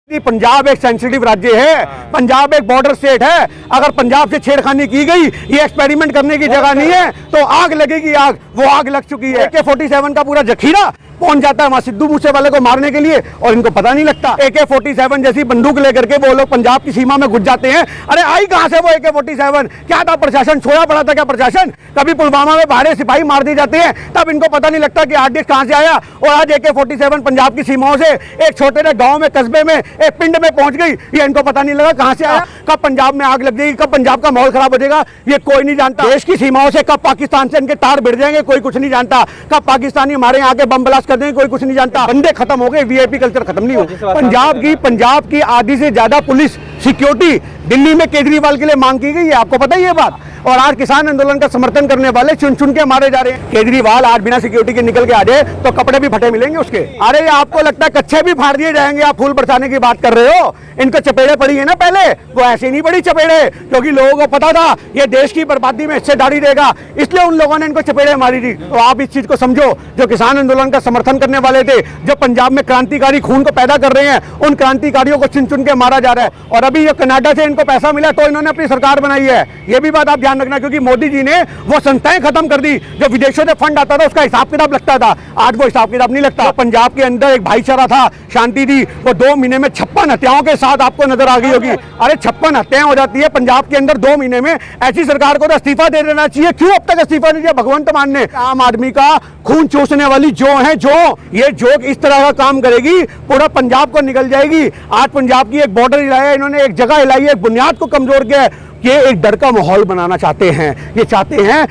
पंजाब एक सेंसिटिव राज्य है, पंजाब एक बॉर्डर स्टेट है। अगर पंजाब से छेड़खानी की गई, ये एक्सपेरिमेंट करने की जगह नहीं है, तो आग लगेगी। आग, वो आग लग चुकी है। AK-47 का पूरा जखीरा पहुंच जाता है वहां सिद्धू मूसेवाले को मारने के लिए, और इनको पता नहीं लगता। AK-47 जैसी बंदूक लेकर के वो लोग पंजाब की सीमा में घुस जाते हैं। अरे आई कहां से वो AK-47? क्या था प्रशासन? छोड़ा पड़ा था क्या प्रशासन? कभी पुलवामा में बाहर सिपाही मार दिए जाते हैं, तब इनको पता नहीं लगता कि RDX कहां से आया। और आज AK-47 पंजाब की सीमाओं से एक छोटे से गांव में, कस्बे में, एक पिंड में पहुंच गई। ये इनको पता नहीं लगा कहां से आया। कब पंजाब में आग लग जाएगी, कब पंजाब का माहौल खराब हो जाएगा, ये कोई नहीं जानता। देश की सीमाओं से कब पाकिस्तान से इनके तार भिड़ जाएंगे, कोई कुछ नहीं जानता। कब पाकिस्तानी हमारे यहाँ के बम ब्लास्ट कर देंगे, कोई कुछ नहीं जानता। बंदे खत्म हो गए, VIP कल्चर खत्म नहीं हो। पंजाब की आधी से ज्यादा पुलिस सिक्योरिटी दिल्ली में केजरीवाल के लिए मांग की गई है, आपको पता ही है बात। और आज किसान आंदोलन का समर्थन करने वाले चुन चुन के मारे जा रहे हैं। केजरीवाल आज बिना सिक्योरिटी के निकल के आ जाए तो कपड़े भी फटे मिलेंगे उसके। अरे आपको लगता है कच्चे भी फाड़ दिए जाएंगे? आप फूल बरसाने की बात कर रहे हो। इनको चपेड़े पड़ी है ना पहले, वो ऐसे नहीं पड़ी चपेड़े, क्योंकि लोगों को पता था ये देश की बर्बादी में हिस्सेदारी देगा, इसलिए उन लोगों ने इनको चपेड़े मारी थी। तो आप इस चीज को समझो, जो किसान आंदोलन का समर्थन करने वाले थे, जो पंजाब में क्रांतिकारी खून को पैदा कर रहे हैं, उन क्रांतिकारियों को चुन चुन के मारा जा रहा है। और अभी जो कनाडा से इनको पैसा मिला तो इन्होंने अपनी सरकार बनाई है, ये भी बात आप ध्यान रखना, क्योंकि मोदी जी ने वो संस्थाएं खत्म कर दी। जो विदेशों से फंड आता था उसका हिसाब किताब लगता था, आज वो हिसाब किताब नहीं लगता। पंजाब के अंदर एक भाईचारा था, शांति थी, वो 2 महीने में 56 हत्याओं के साथ आपको नजर आ गई होगी। अरे 56 हत्याएं हो जाती है पंजाब के अंदर 2 महीने में। ऐसी सरकार को तो इस्तीफा दे देना चाहिए। क्यों अब तक इस्तीफा नहीं दिया भगवंत मान ने? आम आदमी का खून चूसने वाली जो है, जो ये जोक इस तरह का काम करेगी, पूरा पंजाब को निकल जाएगी। आज पंजाब की एक बॉर्डर हिलाया, इन्होंने एक जगह हिलाई है, एक बुनियाद को कमजोर किया है। ये एक डर का माहौल बनाना चाहते हैं। ये चाहते हैं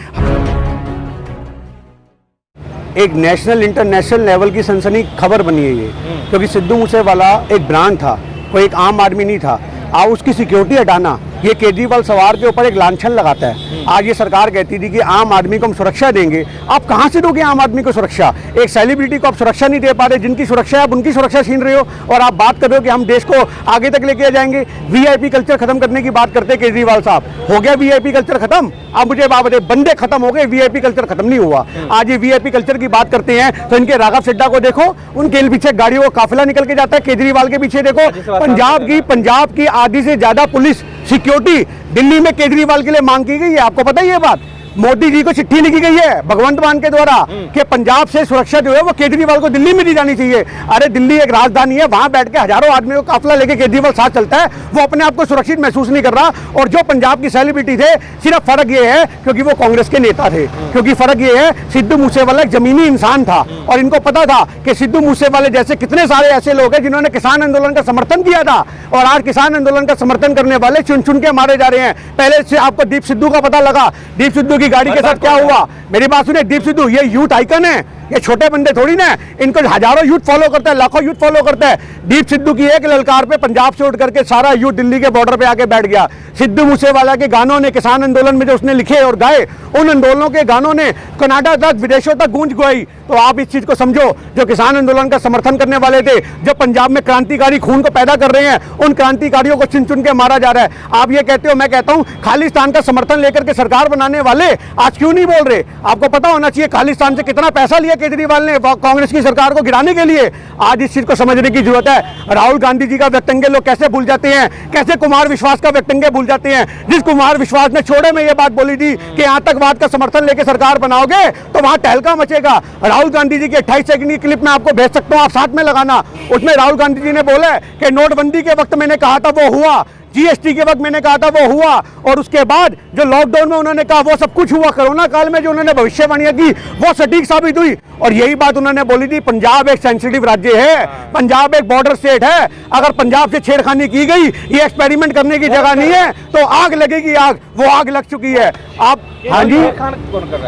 एक नेशनल इंटरनेशनल लेवल की सनसनी खबर बनी है ये, क्योंकि सिद्धू मूसेवाला एक ब्रांड था, कोई एक आम आदमी नहीं था। आप उसकी सिक्योरिटी हटाना, ये केजरीवाल सवार के ऊपर एक लांछन लगाता है। आज ये सरकार कहती थी कि आम आदमी को हम सुरक्षा देंगे। आप कहां से दोगे आम आदमी को सुरक्षा? एक सेलिब्रिटी को आप सुरक्षा नहीं दे पा रहे, जिनकी सुरक्षा है आप उनकी सुरक्षा छीन रहे हो। और आप बात कर रहे हो कि हम देश को आगे तक लेके जाएंगे। VIP कल्चर खत्म करने की बात करते हैं केजरीवाल साहब। हो गया VIP कल्चर खत्म? अब मुझे बात बताइए, बंदे खत्म हो गए, VIP कल्चर खत्म नहीं हुआ। आज ये VIP कल्चर की बात करते हैं तो इनके राघव चड्ढा को देखो, उनके पीछे गाड़ियों का काफिला निकल के जाता है। केजरीवाल के पीछे देखो, पंजाब की आधी से ज्यादा पुलिस सिक्योरिटी दिल्ली में केजरीवाल के लिए मांग की गई है, आपको पता ही है बात। मोदी जी को चिट्ठी लिखी गई है भगवंत मान के द्वारा कि पंजाब से सुरक्षा जो है वो केजरीवाल को दिल्ली में दी जानी चाहिए। अरे दिल्ली एक राजधानी है, वहां बैठ के हजारों आदमियों का काफिला लेके केजरीवाल साथ चलता है, वो अपने आप को सुरक्षित महसूस नहीं कर रहा। और जो पंजाब की सेलिब्रिटी थे, सिर्फ फर्क ये है क्योंकि वो कांग्रेस के नेता थे, क्योंकि फर्क ये है सिद्धू मूसेवाला एक जमीनी इंसान था, और इनको पता था कि सिद्धू मूसेवाले जैसे कितने सारे ऐसे लोग हैं जिन्होंने किसान आंदोलन का समर्थन किया था, और आज किसान आंदोलन का समर्थन करने वाले चुन चुन के मारे जा रहे हैं। पहले से आपको दीप सिद्धू का पता लगा, दीप सिद्धू की गाड़ी के साथ क्या हुआ? मेरी बात सुनिए, दीप सिद्धू ये यूथ आइकन है, ये छोटे बंदे थोड़ी ना, इनको हजारों यूथ फॉलो करता है, लाखों यूथ फॉलो करता है। दीप सिद्धू की एक ललकार पे पंजाब से उठ करके सारा यूथ दिल्ली के बॉर्डर पे आके बैठ गया। सिद्धू मूसेवाला के गानों ने, किसान आंदोलन में जो उसने लिखे और गाए, उन आंदोलनों के गानों ने कनाडा तक, विदेशों तक गूंज गई। तो आप इस चीज को समझो, जो किसान आंदोलन का समर्थन करने वाले थे, जो पंजाब में क्रांतिकारी खून को पैदा कर रहे हैं, उन क्रांतिकारियों को चुन चुन के मारा जा रहा है। आप ये कहते हो, मैं कहता हूं खालिस्तान का समर्थन लेकर के सरकार बनाने वाले आज क्यों नहीं बोल रहे? आपको पता होना चाहिए खालिस्तान से कितना पैसा लिया केजरीवाल ने कांग्रेस की सरकार को गिराने के लिए। आज इस चीज को समझने की जरूरत है। राहुल गांधी जी का व्यक्तव्य लोग कैसे भूल जाते हैं, कैसे कुमार विश्वास का व्यक्तव्य भूल जाते हैं। जिस कुमार विश्वास ने छोड़े में ये बात बोली थी कि आतंकवाद का समर्थन लेकर सरकार बनाओगे तो वहां तहलका मचेगा। राहुल गांधी जी की 28 सेकंड की क्लिप में आपको भेज सकता हूं, आप साथ में लगाना। उसमें राहुल गांधी जी ने बोला कि नोटबंदी के वक्त मैंने कहा था वो हुआ, GST के वक्त मैंने कहा था वो हुआ, और उसके बाद जो लॉकडाउन में उन्होंने कहा वो सब कुछ हुआ। कोरोना काल में जो उन्होंने भविष्यवाणियां की वो सटीक साबित हुई। और यही बात उन्होंने बोली थी, पंजाब एक सेंसिटिव राज्य है, पंजाब एक बॉर्डर स्टेट है। अगर पंजाब से छेड़खानी की गई, ये एक्सपेरिमेंट करने की जगह नहीं है, तो आग लगेगी। आग, वो आग लग चुकी है। आप हाँ जी,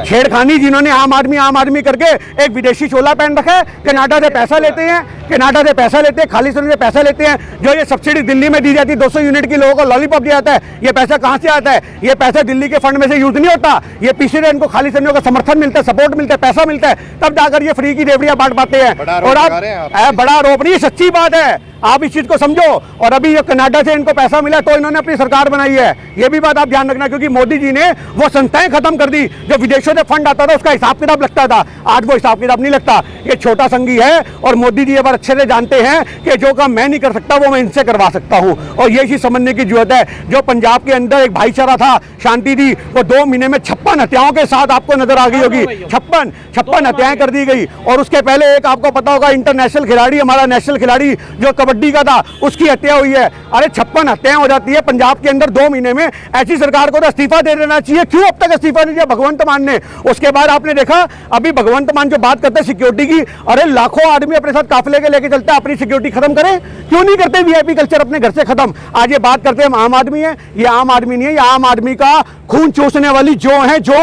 छेड़खानी जिन्होंने आम आदमी करके एक विदेशी चोला पहन रखा है, कनाडा से पैसा लेते हैं, खालिस्तान से पैसा लेते हैं। जो ये सब्सिडी दिल्ली में दी जाती है 200 यूनिट की, लोगों को लॉलीपॉप दिया जाता है, ये पैसा कहां से आता है? ये पैसा दिल्ली के फंड में से यूज नहीं होता, ये पीछे इनको खालिस्तानियों का समर्थन मिलता है, सपोर्ट मिलता है, पैसा मिलता है, तब जाकर ये फ्री की रेवड़ियां बांट पाते हैं। और आप बड़ा आरोप नहीं, सच्ची बात है। आप इस चीज को समझो। और अभी ये कनाडा से इनको पैसा मिला तो इन्होंने अपनी सरकार बनाई है, ये भी बात आप ध्यान रखना, क्योंकि मोदी जी ने वो संस्थाएं खत्म कर दी जो विदेशों से फंड आता था उसका हिसाब किताब लगता था, आज वो हिसाब किताब नहीं लगता। ये छोटा संघी है और मोदी जी ये बात अच्छे से जानते हैं कि जो काम मैं नहीं कर सकता वो मैं इनसे करवा सकता हूं, और ये चीज समझने की जरूरत है। जो पंजाब के अंदर एक भाईचारा था, शांति थी, वो 2 महीने में 56 हत्याओं के साथ आपको नजर आ गई होगी। 56 हत्याएं कर दी गई। और उसके पहले एक आपको पता होगा इंटरनेशनल खिलाड़ी, हमारा नेशनल खिलाड़ी जो कबड्डी का था, उसकी हत्या हुई है। अरे 56 हत्याएं हो जाती है पंजाब के अंदर 2 महीने में, ऐसी सरकार को तो इस्तीफा दे देना चाहिए। क्यों अब तक इस्तीफा नहीं दिया भगवंत मान ने? उसके बाद आपने देखा अभी भगवंत मान जो बात करते हैं सिक्योरिटी की, अरे लाखों आदमी अपने साथ काफिले के लेके चलते हैं, अपनी सिक्योरिटी खत्म करें, क्यों नहीं करते? वीआईपी कल्चर अपने घर से खत्म। आज ये बात करते हैं हम आम आदमी है, ये आम आदमी नहीं है, ये आम आदमी का खून चूसने वाली जो है, जो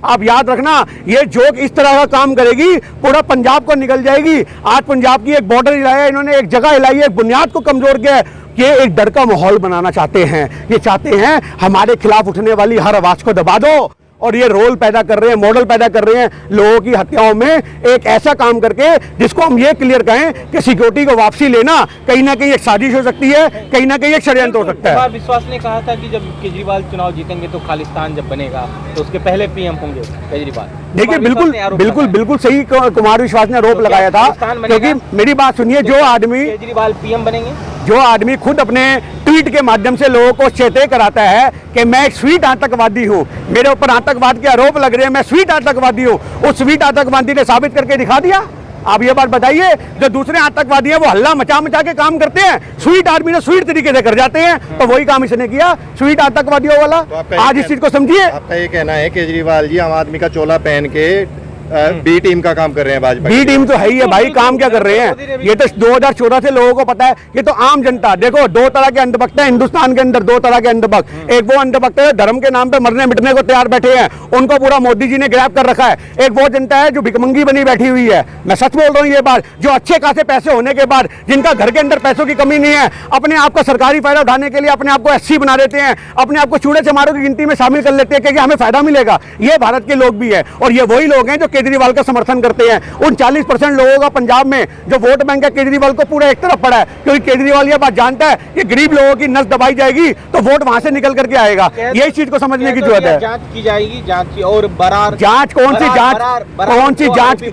आप याद रखना, ये जोक इस तरह का काम करेगी पूरा पंजाब को निकल जाएगी। आज पंजाब की एक बॉर्डर हिलाया इन्होंने, एक जगह हिलाई है, एक बुनियाद को कमजोर किया है। ये एक डर का माहौल बनाना चाहते हैं, ये चाहते हैं हमारे खिलाफ उठने वाली हर आवाज को दबा दो, और ये रोल पैदा कर रहे हैं, मॉडल पैदा कर रहे हैं लोगों की हत्याओं में, एक ऐसा काम करके जिसको हम ये क्लियर कहें कि सिक्योरिटी को वापसी लेना कहीं ना कहीं एक साजिश हो सकती है, कहीं ना कहीं एक षड्यंत्र हो सकता है। विश्वास ने कहा था कि जब केजरीवाल चुनाव जीतेंगे तो खालिस्तान जब बनेगा तो उसके पहले पीएम होंगे केजरीवाल। देखिए बिल्कुल सही कुमार विश्वास ने आरोप लगाया था, क्योंकि मेरी बात सुनिए, जो आदमी केजरीवाल पीएम बनेंगे, जो आदमी खुद अपने ट्वीट के माध्यम से लोगों को चेते कराता है कि मैं एक स्वीट आतंकवादी हूं, मेरे ऊपर आतंकवाद के आरोप लग रहे हैं, मैं स्वीट आतंकवादी हूं, उस स्वीट आतंकवादी ने साबित करके दिखा दिया। आप ये बात बताइए, जो दूसरे आतंकवादी हैं वो हल्ला मचा मचा के काम करते हैं, स्वीट आदमी ने स्वीट तरीके से कर जाते हैं, तो वही काम इसने किया स्वीट आतंकवादियों वाला। तो आज इस चीज को समझिए। आपका ये कहना है केजरीवाल जी आम आदमी का चोला पहन के बी टीम का काम कर रहे हैं भाजपा? बी टीम तो है ही है भाई, काम क्या कर रहे हैं? ये तो 2014 से लोगों को पता है, ये तो आम जनता। देखो 2 तरह के अंधभक्त हैं हिंदुस्तान के अंदर, 2 तरह के अंधभक्त। एक वो अंधभक्त है धर्म के नाम पे मरने मिटने को तैयार बैठे हैं, उनको पूरा मोदी जी ने गिरफ्तार कर रखा है। एक वो जनता है जो भिकमंगी बनी बैठी हुई है, मैं सच बोल रहा हूँ ये बात, जो अच्छे खासे पैसे होने के बाद, जिनका घर के अंदर पैसों की कमी नहीं है, अपने आप का सरकारी फायदा उठाने के लिए अपने आप को एससी बना देते हैं, अपने आप को चूड़े चमारों की गिनती में शामिल कर लेते हैं क्योंकि हमें फायदा मिलेगा। ये भारत के लोग भी है, और ये वही लोग हैं जो केजरीवाल का समर्थन करते हैं। उन 40% लोगों का पंजाब में जो वोट बैंक है केजरीवाल को पूरा एक तरफ पड़ा है, क्योंकि केजरीवाल ये बात जानता है कि गरीब लोगों की नस दबाई जाएगी तो वोट वहां से निकल करके आएगा। यही चीज को समझने की जरूरत है। जांच की जाएगी, जांच की, और बरार जांच कौन सी जांच, कौन सी जांच?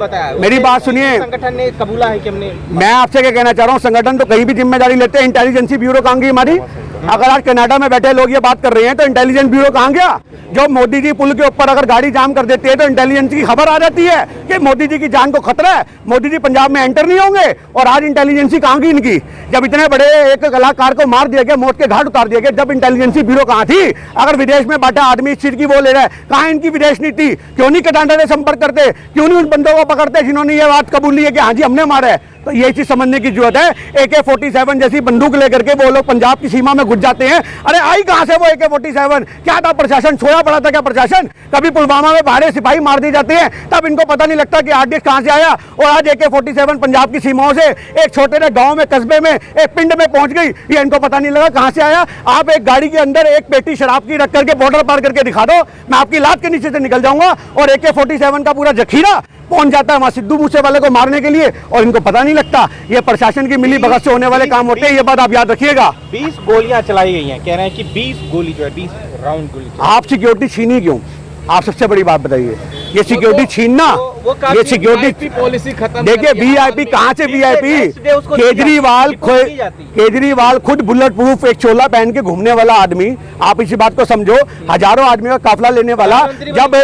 मेरी बात सुनिए, संगठन ने कबूला है कि हमने, मैं आपसे क्या कहना चाह रहा हूँ, संगठन तो कहीं भी जिम्मेदारी लेते हैं, इंटेलिजेंस ब्यूरो कहाँ गई हमारी? अगर आज कनाडा में बैठे लोग ये बात कर रहे हैं तो इंटेलिजेंस ब्यूरो कहाँ गया? जो मोदी जी पुल के ऊपर अगर गाड़ी जाम कर देते हैं तो इंटेलिजेंस की खबर आ जाती है कि मोदी जी की जान को खतरा है, मोदी जी पंजाब में एंटर नहीं होंगे। और आज इंटेलिजेंसी कहाँ की इनकी? जब इतने बड़े एक कलाकार को मार दिया गया, मौत के घाट उतार दिया गया, जब इंटेलिजेंसी ब्यूरो कहाँ थी? अगर विदेश में बैठा आदमी इस चीज की वो ले रहा है, कहाँ इनकी विदेश नीति? क्यों नहीं कनाडा से संपर्क करते? क्यों नहीं उन बंदों को पकड़ते जिन्होंने ये बात कबूली है कि हाँ जी हमने मारा है? तो ये चीज समझने की जरूरत है। AK-47 जैसी बंदूक लेकर के वो लोग पंजाब की सीमा में घुस जाते हैं। अरे आई कहां से वो AK-47? क्या था प्रशासन? सोया पड़ा था क्या प्रशासन? कभी पुलवामा में बाहर सिपाही मार दिए जाते हैं तब इनको पता नहीं लगता कि RDX कहां से आया, और आज AK-47 पंजाब की सीमाओं से एक छोटे से गांव में, कस्बे में, एक पिंड में पहुंच गई, ये इनको पता नहीं लगा कहां से आया। आप एक गाड़ी के अंदर एक पेटी शराब की रख करके बॉर्डर पार करके दिखा दो, मैं आपकी लात के नीचे से निकल जाऊंगा, और AK-47 का पूरा जखीरा पहुंच जाता है वहां सिद्धू मूसेवाले को मारने के लिए, और इनको पता नहीं लगता। ये प्रशासन की मिली भगत से होने वाले काम होते हैं, ये बात आप याद रखिएगा। 20 गोलियां चलाई गई हैं, कह रहे हैं कि 20 गोली जो है 20 राउंड गोली। आप सिक्योरिटी छीनी क्यों? आप सबसे बड़ी बात बताइए, ये सिक्योरिटी छीनना, ये सिक्योरिटी पॉलिसी खत्म। देखिए VIP कहाँ से VIP? केजरीवाल खुद बुलेट प्रूफ एक चोला पहन के घूमने वाला आदमी, आप इसी बात को समझो, हजारों आदमियों का काफिला लेने वाला।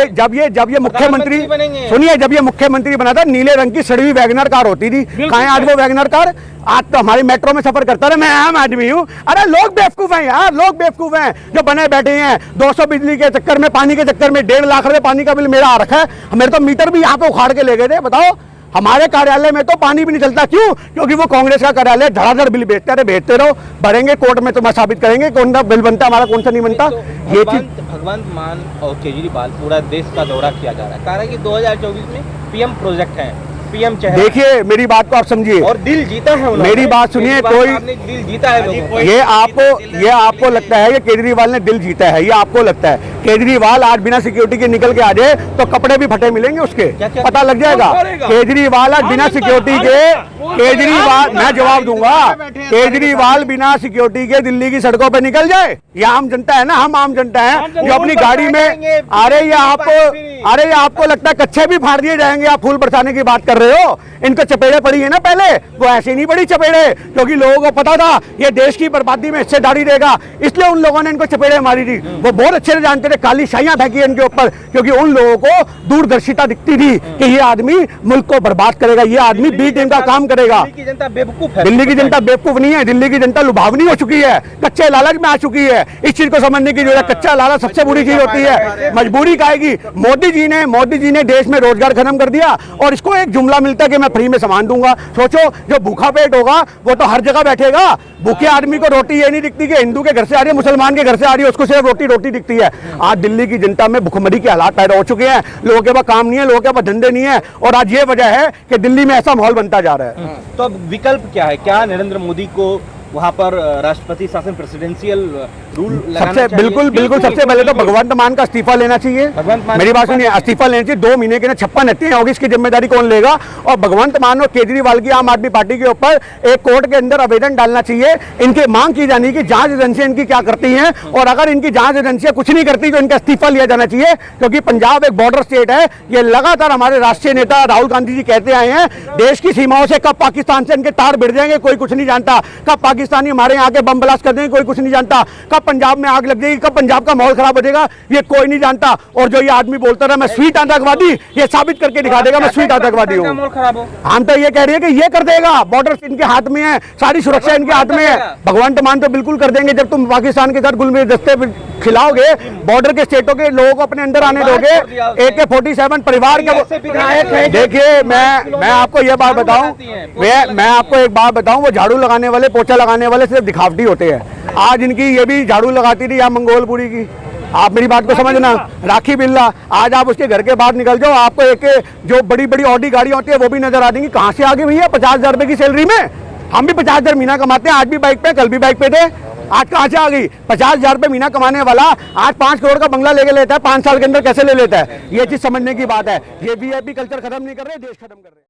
जब ये मुख्यमंत्री, सुनिए, जब ये मुख्यमंत्री बना था नीले रंग की सड़वी वैगनर कार होती थी, कहाँ है आज वो वैगनर कार? आज तो हमारी मेट्रो में सफर करता रहा, मैं आम आदमी हूँ। अरे लोग बेवकूफ हैं यार, लोग बेवकूफ हैं जो बने बैठे हैं 200 बिजली के चक्कर में, पानी के चक्कर में 1.5 लाख रुपए पानी का बिल मेरा आ रखा है, मेरे तो मीटर भी यहाँ पे उखाड़ के ले गए थे। बताओ, हमारे कार्यालय में तो पानी भी नहीं चलता, क्यों? क्योंकि वो कांग्रेस का कार्यालय धड़ाधड़ बिल बेचते रहे, भेजते रहो, भरेंगे कोर्ट में, तो मैं साबित करेंगे कौन सा बिल बनता हमारा, कौन सा नहीं बनता। ये चीज भगवंत मान और केजरीवाल पूरा देश का दौरा किया जा रहा है, कह रहा है कि 2024 में PM प्रोजेक्ट है, पीएम चेहरा। देखिए मेरी बात को आप समझिए और दिल जीता है उन्होंने। मेरी बात सुनिए, केजरीवाल कोई साहब ने दिल जीता है लोगों का। ये आपको लगता है कि केजरीवाल ने दिल जीता है, ये आपको लगता है। केजरीवाल आज बिना सिक्योरिटी के निकल के आ जाए तो कपड़े भी फटे मिलेंगे उसके, क्या? पता लग जाएगा। केजरीवाल आज बिना सिक्योरिटी के, केजरीवाल, मैं जवाब दूंगा, केजरीवाल बिना सिक्योरिटी के दिल्ली की सड़कों पर निकल जाए, ये आम जनता है ना, हम आम जनता है जो अपनी गाड़ी में, अरे ये आपको लगता है कच्चे भी फाड़ दिए जाएंगे? आप फूल बरसाने की बात कर रहे हो, इनको चपेड़े पड़ी है ना पहले, वो ऐसे नहीं पड़ी चपेड़े, क्योंकि लोगों को पता था ये देश की बर्बादी में हिस्सेदारी देगा, इसलिए उन लोगों ने इनको चपेड़े मारी थी। वो बहुत अच्छे से जानते थे, काली शाइयां फेंकी इनके ऊपर, क्योंकि उन लोगों को दूरदर्शिता दिखती थी कि ये आदमी मुल्क को बर्बाद करेगा, ये आदमी बी टीम का काम करेगा। दिल्ली की जनता बेवकूफ है। दिल्ली की जनता बेवकूफ नहीं है, दिल्ली की जनता लुभावनी हो चुकी है, कच्चे लालच में आ चुकी है। इस चीज को समझने की जरूरत है, कच्चा लालच सबसे बुरी चीज होती है, मजबूरी खाएगी। मोदी जी ने देश में रोजगार खत्म कर दिया और इसको एक जुमला मिलता है कि मैं फ्री में सामान दूंगा। सोचो जो भूखा पेट होगा वो तो हर जगह बैठेगा, भूखे आदमी को रोटी ये नहीं दिखती कि हिंदू के घर से आ रही है, मुसलमान के घर से आ रही है, उसको सिर्फ रोटी दिखती है। आज दिल्ली की जनता में भुखमरी के हालात पैदा हो चुके हैं, लोगों के पास काम नहीं है, लोगों के पास धंधे नहीं है, और आज ये वजह है कि दिल्ली में ऐसा माहौल बनता जा रहा है। तो अब विकल्प क्या है? क्या नरेंद्र मोदी को वहां पर राष्ट्रपति शासन प्रेसिडेंशियल रूल लगाना सबसे चाहिए? बिल्कुल सबसे पहले तो भगवंत मान का इस्तीफा लेना चाहिए। भगवंत मान मेरी बात सुनिए, इस्तीफा लेना चाहिए। 2 महीने के ना 56 हत्याएं होगी, इसकी जिम्मेदारी कौन लेगा? और भगवंत मान और केजरीवाल की आम आदमी पार्टी के ऊपर एक कोर्ट के अंदर आवेदन डालना चाहिए। इनकी मांग की जानी कि जांच एजेंसियां इनकी क्या करती हैं, और अगर इनकी जांच एजेंसियां कुछ नहीं करती तो इनका इस्तीफा लिया जाना चाहिए, क्योंकि पंजाब एक बॉर्डर स्टेट है। ये लगातार हमारे राष्ट्रीय नेता राहुल गांधी जी कहते आए हैं, देश की सीमाओं से कब पाकिस्तान से इनके तार भिड़ जाएंगे कोई कुछ नहीं जानता, कब पाकिस्तानी हमारे यहाँ के बम ब्लास्ट कर देंगे कोई कुछ नहीं जानता, कब पंजाब में आग लग जाएगी, कब पंजाब का माहौल खराब हो जाएगा, ये कोई नहीं जानता। और जो ये आदमी बोलता रहा मैं स्वीट आतंकवादी, ये साबित करके दिखा देगा मैं स्वीट आतंकवादी हूँ। हम तो ये कह रहे हैं कि ये कर देगा, बॉर्डर इनके हाथ में है, सारी सुरक्षा इनके हाथ में है। भगवंत मान तो बिल्कुल कर देंगे, जब तुम पाकिस्तान के साथ गुलमेज दस्ते खिलाओगे, बॉर्डर के स्टेटों के लोगों को अपने अंदर आने दोगे। AK-47 परिवार के देखिए, मैं आपको ये बात बताऊं, मैं आपको एक बात बताऊं, वो झाड़ू लगाने वाले, पोछा लगाने वाले सिर्फ दिखावटी होते हैं। आज इनकी ये भी झाड़ू लगाती थी यहाँ मंगोलपुरी की, आप मेरी बात को समझना। राखी बिल्ला, आज आप उसके घर के बाहर निकल जाओ, आपको एक जो बड़ी बड़ी ऑडी गाड़ियां होती है वो भी नजर आ देंगी। कहाँ से आ गई भैया 50,000 रुपए की सैलरी में? हम भी 50,000 महीना कमाते हैं, आज भी बाइक पे, कल भी बाइक पे थे, आज कहाँ से आ गई 50,000 रुपए महीना कमाने वाला आज 5 करोड़ का बंगला लेके लेता है, 5 साल के अंदर कैसे ले लेता है? ये चीज समझने की बात है। ये VIP कल्चर खत्म नहीं कर रहे, देश खत्म कर रहे हैं।